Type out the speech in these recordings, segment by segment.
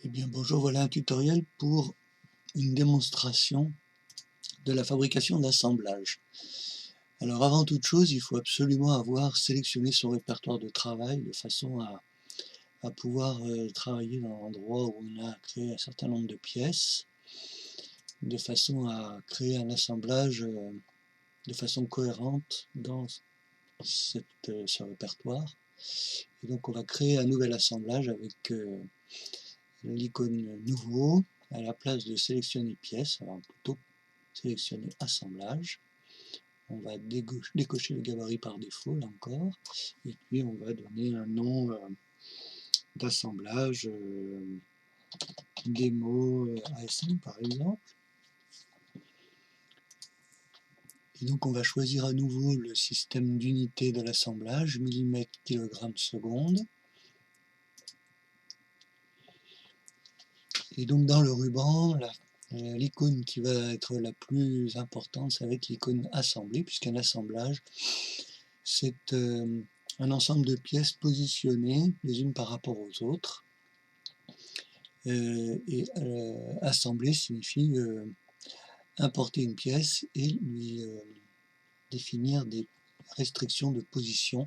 Eh bien bonjour, voilà un tutoriel pour une démonstration de la fabrication d'assemblage. Alors avant toute chose, il faut absolument avoir sélectionné son répertoire de travail de façon à pouvoir travailler dans l'endroit où on a créé un certain nombre de pièces, de façon à créer un assemblage de façon cohérente dans ce répertoire. Et donc on va créer un nouvel assemblage avec l'icône nouveau. À la place de sélectionner pièces, on va plutôt sélectionner assemblage. On va décocher le gabarit par défaut, là encore, et puis on va donner un nom d'assemblage, démo ASM par exemple. Et donc on va choisir à nouveau le système d'unité de l'assemblage, millimètres, kilogrammes, secondes. Et donc dans le ruban, l'icône qui va être la plus importante, ça va être l'icône assemblée, puisqu'un assemblage, c'est un ensemble de pièces positionnées les unes par rapport aux autres. Assembler signifie importer une pièce et lui définir des restrictions de position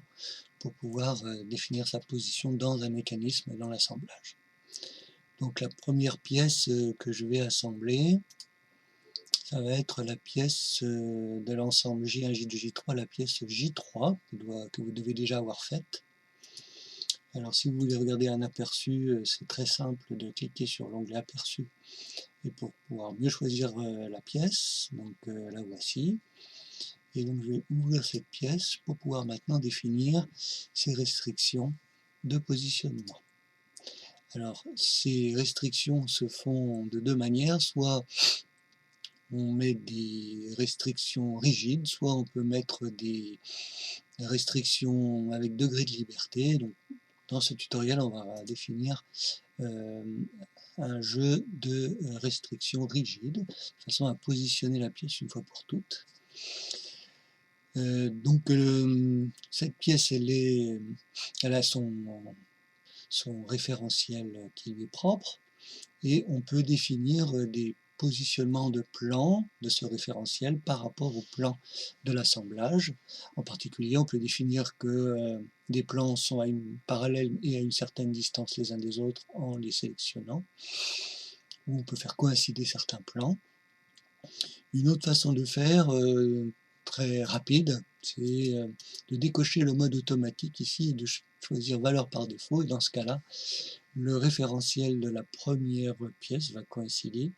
pour pouvoir définir sa position dans un mécanisme dans l'assemblage. Donc la première pièce que je vais assembler, ça va être la pièce de l'ensemble J1, J2, J3, la pièce J3 que vous devez déjà avoir faite. Alors si vous voulez regarder un aperçu, c'est très simple de cliquer sur l'onglet aperçu et pour pouvoir mieux choisir la pièce. Donc la voici. Et donc je vais ouvrir cette pièce pour pouvoir maintenant définir ces restrictions de positionnement. Alors ces restrictions se font de deux manières, soit on met des restrictions rigides, soit on peut mettre des restrictions avec degré de liberté. Donc, dans ce tutoriel, on va définir un jeu de restrictions rigides, de façon à positionner la pièce une fois pour toutes. Cette pièce, elle a son référentiel qui lui est propre, et on peut définir des positionnements de plan de ce référentiel par rapport au plan de l'assemblage. En particulier, on peut définir que des plans sont parallèles et à une certaine distance les uns des autres en les sélectionnant, ou on peut faire coïncider certains plans. Une autre façon de faire, très rapide, c'est de décocher le mode automatique ici et de choisir valeur par défaut, et dans ce cas-là, le référentiel de la première pièce va coïncider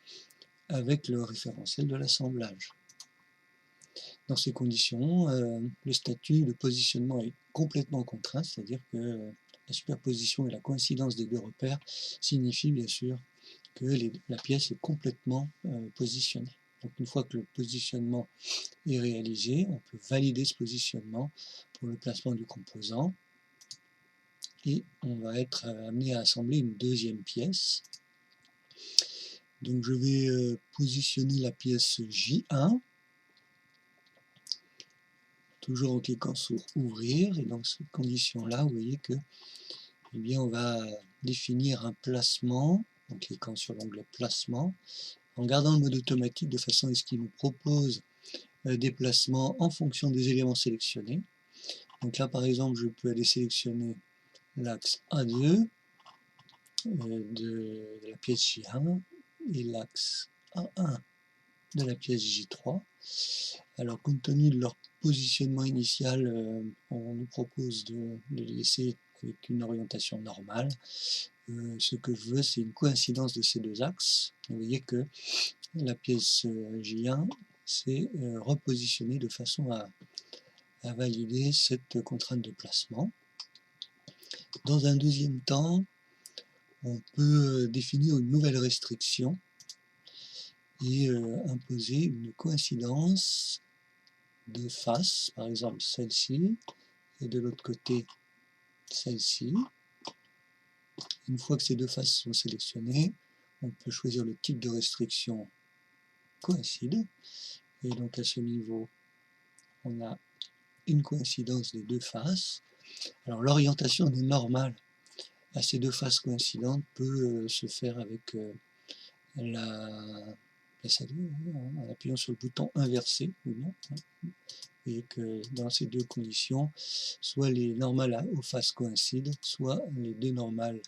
avec le référentiel de l'assemblage. Dans ces conditions, le statut de positionnement est complètement contraint, c'est-à-dire que la superposition et la coïncidence des deux repères signifient bien sûr que la pièce est complètement positionnée. Donc une fois que le positionnement est réalisé, on peut valider ce positionnement pour le placement du composant, et on va être amené à assembler une deuxième pièce. Donc je vais positionner la pièce J1, toujours en cliquant sur ouvrir, et dans cette condition là, vous voyez que eh bien, on va définir un placement en cliquant sur l'onglet placement, en gardant le mode automatique de façon à ce qu'il nous propose des placements en fonction des éléments sélectionnés. Donc là par exemple, je peux aller sélectionner l'axe A2 de la pièce J1 et l'axe A1 de la pièce J3. Alors compte tenu de leur positionnement initial, on nous propose de les laisser avec une orientation normale. Ce que je veux, c'est une coïncidence de ces deux axes. Vous voyez que la pièce J1 s'est repositionnée de façon à valider cette contrainte de placement. Dans un deuxième temps, on peut définir une nouvelle restriction et imposer une coïncidence de face, par exemple celle-ci, et de l'autre côté celle-ci. Une fois que ces deux faces sont sélectionnées, on peut choisir le type de restriction coïncide, et donc à ce niveau, on a une coïncidence des deux faces. Alors l'orientation est normale, à ces deux faces coïncidentes peut se faire avec la en appuyant sur le bouton inversé ou non, et que dans ces deux conditions, soit les normales aux faces coïncident, soit les deux normales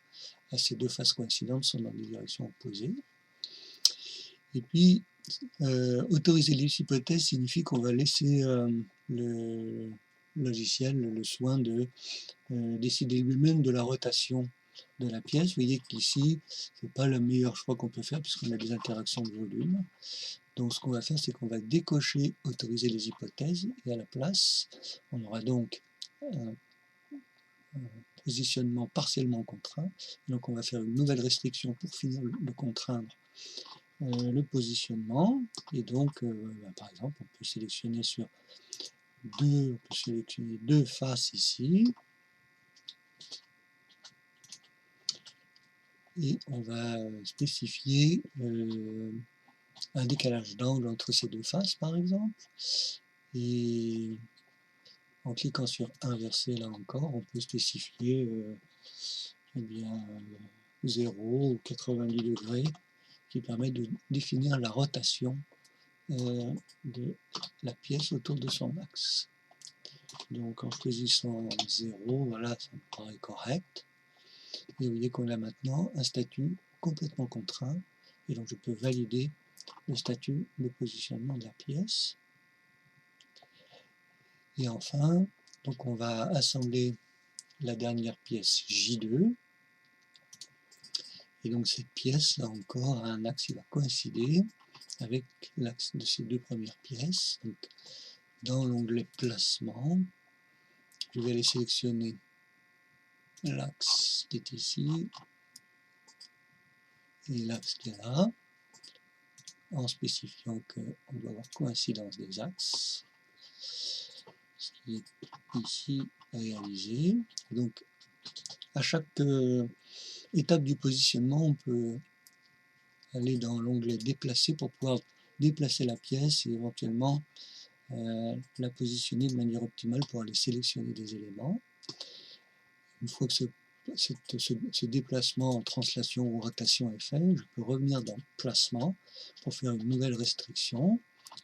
à ces deux faces coïncidentes sont dans des directions opposées. Et puis, autoriser les hypothèses signifie qu'on va laisser le logiciel le soin de décider lui-même de la rotation de la pièce. Vous voyez qu'ici, ce n'est pas le meilleur choix qu'on peut faire puisqu'on a des interactions de volume. Donc ce qu'on va faire, c'est qu'on va décocher autoriser les hypothèses et à la place, on aura donc un positionnement partiellement contraint. Donc on va faire une nouvelle restriction pour finir de contraindre le positionnement. Et donc, par exemple, on peut sélectionner deux faces ici. Et on va spécifier un décalage d'angle entre ces deux faces, par exemple. Et en cliquant sur inverser, là encore, on peut spécifier eh bien, 0 ou 90 degrés, qui permet de définir la rotation de la pièce autour de son axe. Donc en choisissant 0, voilà, ça me paraît correct. Et vous voyez qu'on a maintenant un statut complètement contraint, et donc je peux valider le statut de positionnement de la pièce. Et enfin, donc on va assembler la dernière pièce J2. Et donc cette pièce, là encore, a un axe qui va coïncider avec l'axe de ces deux premières pièces. Donc, dans l'onglet Placement, je vais aller sélectionner l'axe qui est ici et l'axe qui est là, en spécifiant qu'on doit avoir coïncidence des axes, ce qui est ici réalisé. Donc, à chaque étape du positionnement, on peut aller dans l'onglet Déplacer pour pouvoir déplacer la pièce et éventuellement la positionner de manière optimale pour aller sélectionner des éléments. Une fois que ce déplacement en translation ou rotation est fait, je peux revenir dans Placement pour faire une nouvelle restriction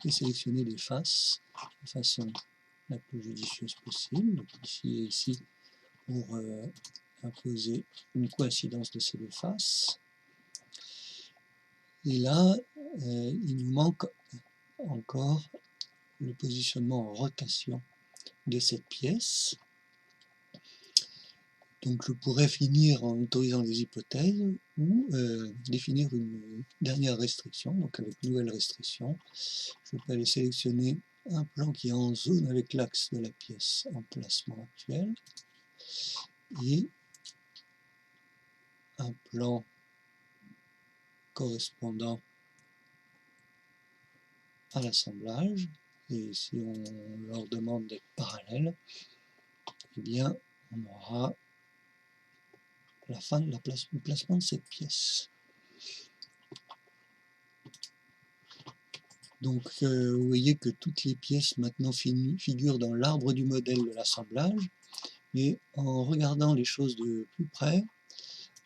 et sélectionner des faces de façon la plus judicieuse possible. Donc ici et ici pour imposer une coïncidence de ces deux faces. Et là, il nous manque encore le positionnement en rotation de cette pièce. Donc je pourrais finir en autorisant les hypothèses ou définir une dernière restriction. Donc avec nouvelle restriction, je peux aller sélectionner un plan qui est en zone avec l'axe de la pièce en placement actuel et un plan correspondant à l'assemblage. Et si on leur demande d'être parallèles, eh bien on aura la fin de du placement de cette pièce. Donc vous voyez que toutes les pièces maintenant figurent dans l'arbre du modèle de l'assemblage, mais en regardant les choses de plus près,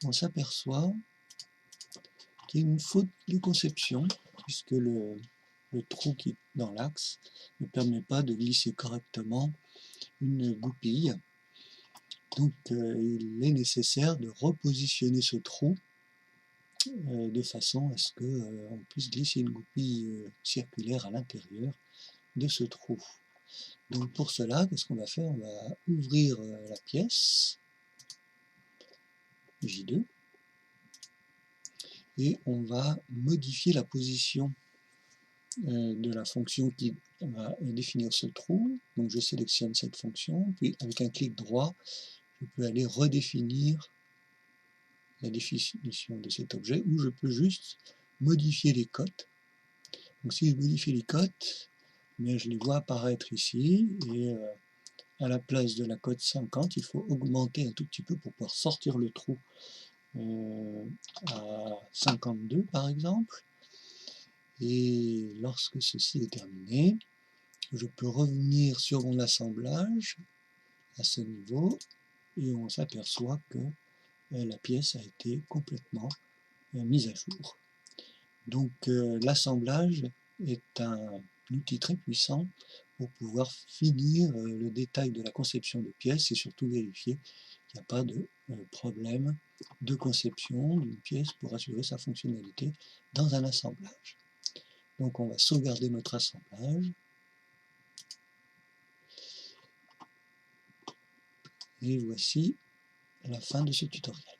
on s'aperçoit qu'il y a une faute de conception, puisque le trou qui est dans l'axe ne permet pas de glisser correctement une goupille. Donc il est nécessaire de repositionner ce trou de façon à ce qu'on puisse glisser une goupille circulaire à l'intérieur de ce trou. Donc pour cela, qu'est-ce qu'on va faire? On va ouvrir la pièce J2 et on va modifier la position de la fonction qui va définir ce trou. Donc je sélectionne cette fonction, puis avec un clic droit, je peux aller redéfinir la définition de cet objet, ou je peux juste modifier les cotes. Donc si je modifie les cotes, eh bien, je les vois apparaître ici, et à la place de la cote 50, il faut augmenter un tout petit peu pour pouvoir sortir le trou à 52 par exemple. Et lorsque ceci est terminé, je peux revenir sur mon assemblage à ce niveau, et on s'aperçoit que la pièce a été complètement mise à jour. Donc l'assemblage est un outil très puissant pour pouvoir finir le détail de la conception de pièces et surtout vérifier qu'il n'y a pas de problème de conception d'une pièce pour assurer sa fonctionnalité dans un assemblage. Donc on va sauvegarder notre assemblage. Et voici la fin de ce tutoriel.